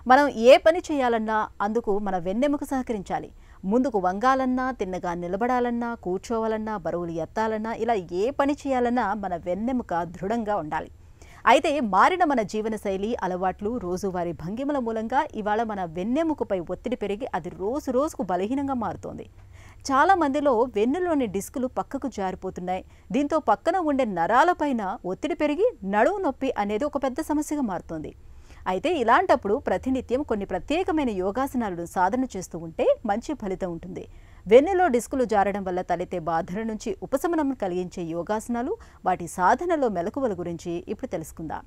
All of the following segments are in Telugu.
మనం ఏ పని చేయాలన్నా అందుకు మన వెన్నెముక సహకరించాలి. ముందుకు వంగాలన్నా, తిన్నగా నిలబడాలన్నా, కూర్చోవాలన్నా, బరువులు ఎత్తాలన్నా, ఇలా ఏ పని చేయాలన్నా మన వెన్నెముక దృఢంగా ఉండాలి. అయితే మారిన మన జీవనశైలి, అలవాట్లు, రోజువారీ భంగిమల మూలంగా ఇవాళ మన వెన్నెముకపై ఒత్తిడి పెరిగి అది రోజు రోజుకు బలహీనంగా మారుతోంది. చాలా మందిలో వెన్నులోని డిస్కులు పక్కకు జారిపోతున్నాయి. దీంతో పక్కన ఉండే నరాలపైన ఒత్తిడి పెరిగి నడుము నొప్పి అనేది ఒక పెద్ద సమస్యగా మారుతోంది. అయితే ఇలాంటప్పుడు ప్రతినిత్యం కొన్ని ప్రత్యేకమైన యోగాసనాలను సాధన చేస్తూ ఉంటే మంచి ఫలితం ఉంటుంది. వెన్నులో డిస్కులు జారడం వల్ల తలెత్తే బాధల నుంచి ఉపశమనం కలిగించే యోగాసనాలు, వాటి సాధనలో మెలకువల గురించి ఇప్పుడు తెలుసుకుందాం.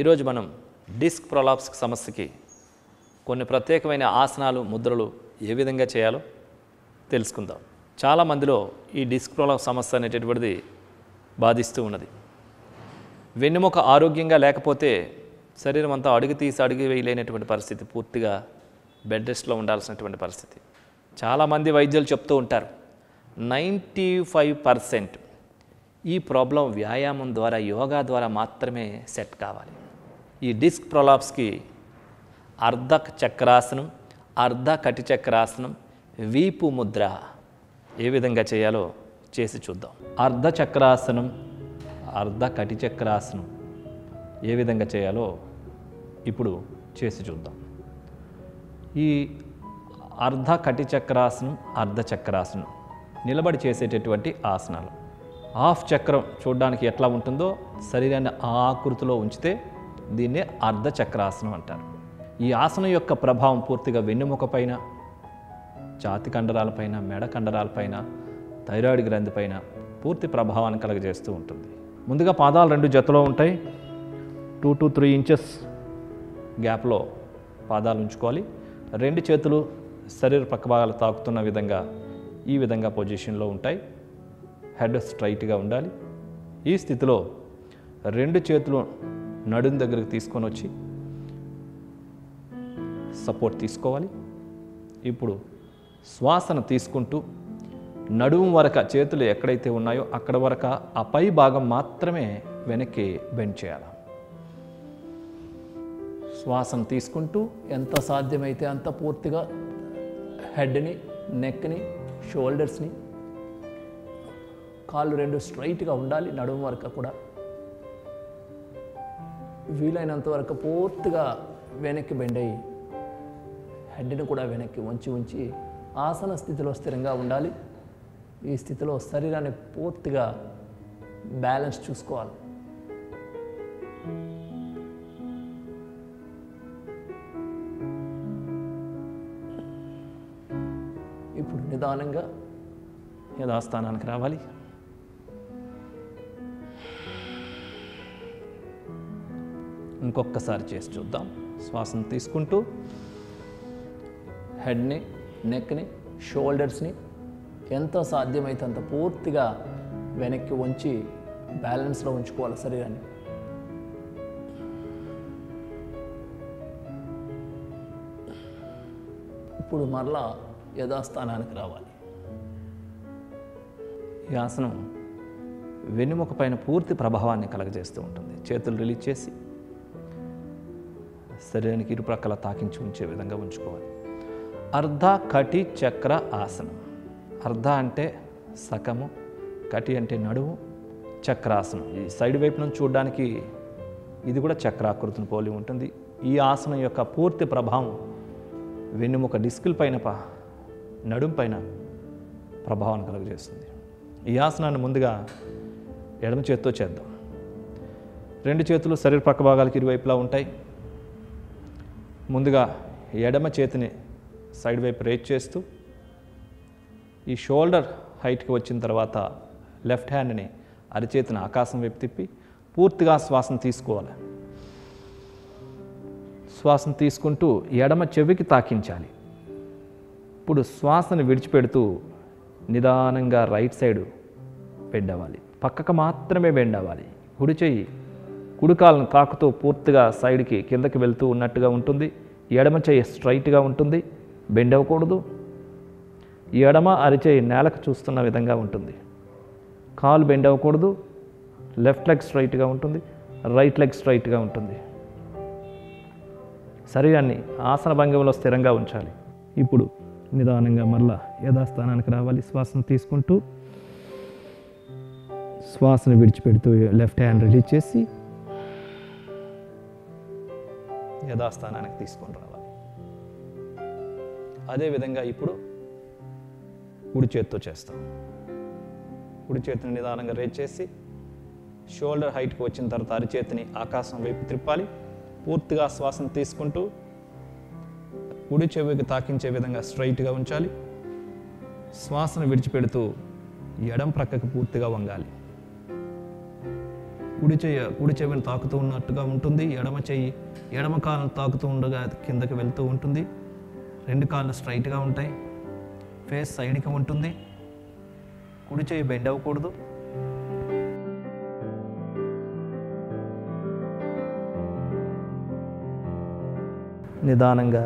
ఈరోజు మనం డిస్క్ ప్రొలాప్స్ సమస్యకి కొన్ని ప్రత్యేకమైన ఆసనాలు, ముద్రలు ఏ విధంగా చేయాలో తెలుసుకుందాం. చాలామందిలో ఈ డిస్క్ ప్రొలాప్స్ సమస్య అనేటటువంటిది బాధిస్తూ ఉన్నది. వెన్నెముక ఆరోగ్యంగా లేకపోతే శరీరం అంతా అడుగు తీసి అడుగు వేయలేనటువంటి పరిస్థితి, పూర్తిగా బెడ్ రెస్ట్లో ఉండాల్సినటువంటి పరిస్థితి. చాలామంది వైద్యులు చెప్తూ ఉంటారు 95% ఈ ప్రాబ్లం వ్యాయామం ద్వారా, యోగా ద్వారా మాత్రమే సెట్ కావాలి. ఈ డిస్క్ ప్రొలాప్స్కి అర్ధ చక్రాసనం, అర్ధ కటి చక్రాసనం, వీపు ముద్ర ఏ విధంగా చేయాలో చేసి చూద్దాం. అర్ధ చక్రాసనం, అర్ధ కటి చక్రాసనం ఏ విధంగా చేయాలో ఇప్పుడు చేసి చూద్దాం. ఈ అర్ధ కటి చక్రాసనం, అర్ధ చక్రాసనం నిలబడి చేసేటటువంటి ఆసనాలు. హాఫ్ చక్రం చూడడానికి ఎట్లా ఉంటుందో శరీరాన్ని ఆ ఆకృతిలో ఉంచితే దీన్నే అర్ధ చక్రాసనం అంటారు. ఈ ఆసనం యొక్క ప్రభావం పూర్తిగా వెన్నెముక పైన, ఛాతీ కండరాలపైన, మెడ కండరాలపైన, థైరాయిడ్ గ్రంథి పైన పూర్తి ప్రభావాన్ని కలుగజేస్తూ ఉంటుంది. ముందుగా పాదాలు 2 జతలో ఉంటాయి. 2 to 3 ఇంచెస్ గ్యాప్లో పాదాలు ఉంచుకోవాలి. 2 చేతులు శరీర పక్క భాగాలు తాకుతున్న విధంగా ఈ విధంగా పొజిషన్లో ఉంటాయి. హెడ్ స్ట్రైట్గా ఉండాలి. ఈ స్థితిలో 2 చేతులు నడుం దగ్గరకు తీసుకొని వచ్చి సపోర్ట్ తీసుకోవాలి. ఇప్పుడు శ్వాసను తీసుకుంటూ నడుము వరకు చేతులు ఎక్కడైతే ఉన్నాయో అక్కడ వరకు ఆ పై భాగం మాత్రమే వెనక్కి బెండ్ చేయాలి. శ్వాసను తీసుకుంటూ ఎంత సాధ్యమైతే అంత పూర్తిగా హెడ్ని, నెక్ని, షోల్డర్స్ని, కాళ్ళు 2 స్ట్రైట్గా ఉండాలి. నడుము వరకు కూడా వీలైనంత వరకు పూర్తిగా వెనక్కి బెండ్ అయ్యి హెడ్ని కూడా వెనక్కి ఉంచి ఆసన స్థితిలో స్థిరంగా ఉండాలి. ఈ స్థితిలో శరీరాన్ని పూర్తిగా బ్యాలెన్స్ చూసుకోవాలి. ఇప్పుడు నిదానంగా యథాస్థానానికి రావాలి. ఇంకొకసారి చేసి చూద్దాం. శ్వాసను తీసుకుంటూ హెడ్ని, నెక్ని, షోల్డర్స్ని ఎంత సాధ్యమైతే అంత పూర్తిగా వెనక్కి ఉంచి బ్యాలెన్స్లో ఉంచుకోవాలి శరీరాన్ని. ఇప్పుడు మరలా యథాస్థానానికి రావాలి. ఈ ఆసనం వెన్నెముక పైన పూర్తి ప్రభావాన్ని కలగజేస్తూ ఉంటుంది. చేతులు రిలీజ్ చేసి శరీరానికి ఇరుప్రక్కల తాకించి ఉంచే విధంగా ఉంచుకోవాలి. అర్ధ కటి చక్ర ఆసనం. అర్ధ అంటే సగము, కటి అంటే నడుము, చక్రాసనం. ఈ సైడ్ వైపు నుంచి చూడడానికి ఇది కూడా చక్రాకృతిని పోలి ఉంటుంది. ఈ ఆసనం యొక్క పూర్తి ప్రభావం వెన్నెముక డిస్కుల పైన, నడుము పైన ప్రభావాన్ని కలుగజేస్తుంది. ఈ ఆసనాన్ని ముందుగా ఎడమ చేతితో చేద్దాం. 2 చేతులు శరీర పక్క భాగాలకు ఇరువైపులా ఉంటాయి. ముందుగా ఎడమ చేతిని సైడ్ వైపు రేజ్ చేస్తూ ఈ షోల్డర్ హైట్కి వచ్చిన తర్వాత లెఫ్ట్ హ్యాండ్ని అరిచేతిని ఆకాశం వైపు తిప్పి పూర్తిగా శ్వాసను తీసుకోవాలి. శ్వాసను తీసుకుంటూ ఎడమ చెవికి తాకించాలి. ఇప్పుడు శ్వాసను విడిచిపెడుతూ నిదానంగా రైట్ సైడ్ బెండ్ అవ్వాలి. పక్కకు మాత్రమే బెండ్ అవ్వాలి. కుడి చెయ్యి కుడికాలను తాకుతూ పూర్తిగా సైడ్కి కిందకి వెళ్తూ ఉన్నట్టుగా ఉంటుంది. ఎడమ చెయ్యి స్ట్రైట్గా ఉంటుంది. బెండ్ అవ్వకూడదు. ఎడమ అరిచేయి నేలకు చూస్తున్న విధంగా ఉంటుంది. కాలు బెండ్ అవ్వకూడదు. లెఫ్ట్ లెగ్ స్ట్రైట్గా ఉంటుంది, రైట్ లెగ్ స్ట్రైట్గా ఉంటుంది. శరీరాన్ని ఆసన భంగిమలో స్థిరంగా ఉంచాలి. ఇప్పుడు నిదానంగా మరలా యథాస్థానానికి రావాలి. శ్వాసను తీసుకుంటూ శ్వాసను విడిచిపెడుతూ లెఫ్ట్ హ్యాండ్ రిలీజ్ చేసి యథాస్థానానికి తీసుకొని రావాలి. అదేవిధంగా ఇప్పుడు కుడి చేతితో చేస్తాం. కుడి చేతిని నిదానంగా రేజ్ చేసి షోల్డర్ హైట్కి వచ్చిన తర్వాత అరిచేతిని ఆకాశం వైపు త్రిప్పాలి. పూర్తిగా శ్వాసను తీసుకుంటూ కుడి చెవికి తాకించే విధంగా స్ట్రైట్గా ఉంచాలి. శ్వాసను విడిచిపెడుతూ ఎడం ప్రక్కకి పూర్తిగా వంగాలి. కుడి చెవిని తాకుతూ ఉన్నట్టుగా ఉంటుంది. ఎడమ చెయ్యి ఎడమ కాళ్ళను తాకుతూ ఉండగా కిందకి వెళ్తూ ఉంటుంది. రెండు కాళ్ళు స్ట్రైట్గా ఉంటాయి. ఫేస్ సైడ్కి ఉంటుంది. కుడి చెయ్యి బెండ్ అవ్వకూడదు. నిదానంగా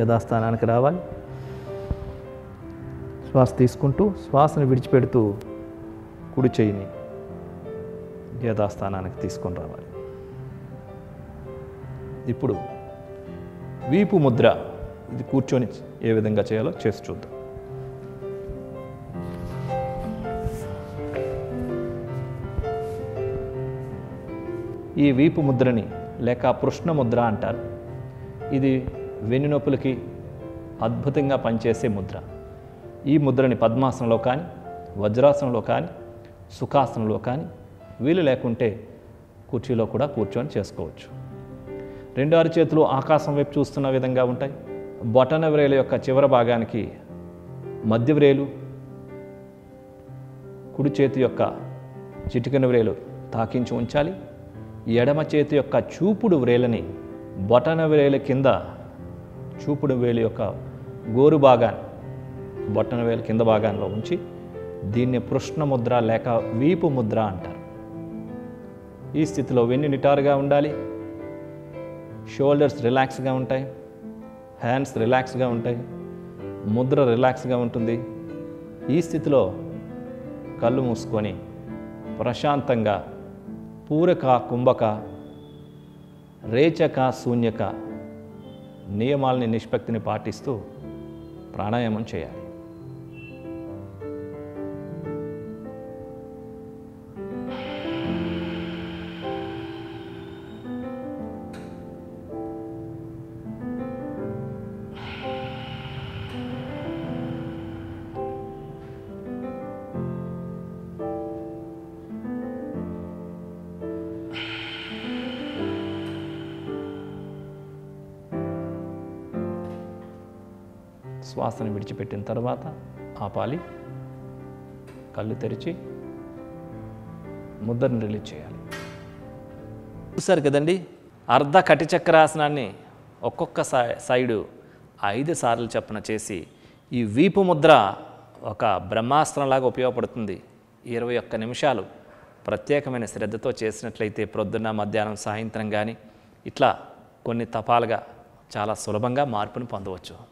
యథాస్థానానికి రావాలి. శ్వాస తీసుకుంటూ శ్వాసను విడిచిపెడుతూ కుడి చెయ్యిని యథాస్థానానికి తీసుకొని రావాలి. ఇప్పుడు వీపు ముద్ర, ఇది కూర్చొని ఏ విధంగా చేయాలో చేసి చూద్దాం. ఈ వీపు ముద్రని లేక పృష్ణ ముద్ర అంటారు. ఇది వెన్నునొప్పులకి అద్భుతంగా పనిచేసే ముద్ర. ఈ ముద్రని పద్మాసనంలో కానీ, వజ్రాసనంలో కానీ, సుఖాసనంలో కానీ, వీలు లేకుంటే కుర్చీలో కూడా కూర్చొని చేసుకోవచ్చు. రెండు అరిచేతులు ఆకాశం వైపు చూస్తున్న విధంగా ఉంటాయి. బొటన వ్రేలు యొక్క చివరి భాగానికి మధ్య వ్రేలు, కుడి చేతి యొక్క చిటికెన వ్రేలు తాకించి ఉంచాలి. ఎడమ చేతి యొక్క చూపుడు వ్రేలని బొటన వ్రేలు కింద, చూపుడు వేలు యొక్క గోరు భాగాన్ని బొటన వేలు కింద భాగాల్లో ఉంచి దీన్ని పృష్ణ ముద్ర లేక వీపు ముద్ర అంటారు. ఈ స్థితిలో వెన్ను నిటారుగా ఉండాలి. షోల్డర్స్ రిలాక్స్గా ఉంటాయి. హ్యాండ్స్ రిలాక్స్గా ఉంటాయి. ముద్ర రిలాక్స్గా ఉంటుంది. ఈ స్థితిలో కళ్ళు మూసుకొని ప్రశాంతంగా పూరక, కుంభక, రేచక, శూన్యక నియమాలని, నిష్పత్తిని పాటిస్తూ ప్రాణాయామం చేయాలి. శ్వాసను విడిచిపెట్టిన తర్వాత ఆపాలి. కళ్ళు తెరిచి ముద్రను రిలీజ్ చేయాలి. చూసారు కదండి, అర్ధ కటిచక్రాసనాన్ని ఒక్కొక్క సైడు 5 సార్లు చొప్పున చేసి ఈ వీపు ముద్ర ఒక బ్రహ్మాస్త్రంలాగా ఉపయోగపడుతుంది. 21 నిమిషాలు ప్రత్యేకమైన శ్రద్ధతో చేసినట్లయితే ప్రొద్దున్న, మధ్యాహ్నం, సాయంత్రం కానీ ఇట్లా కొన్ని తపాలుగా చాలా సులభంగా మార్పును పొందవచ్చు.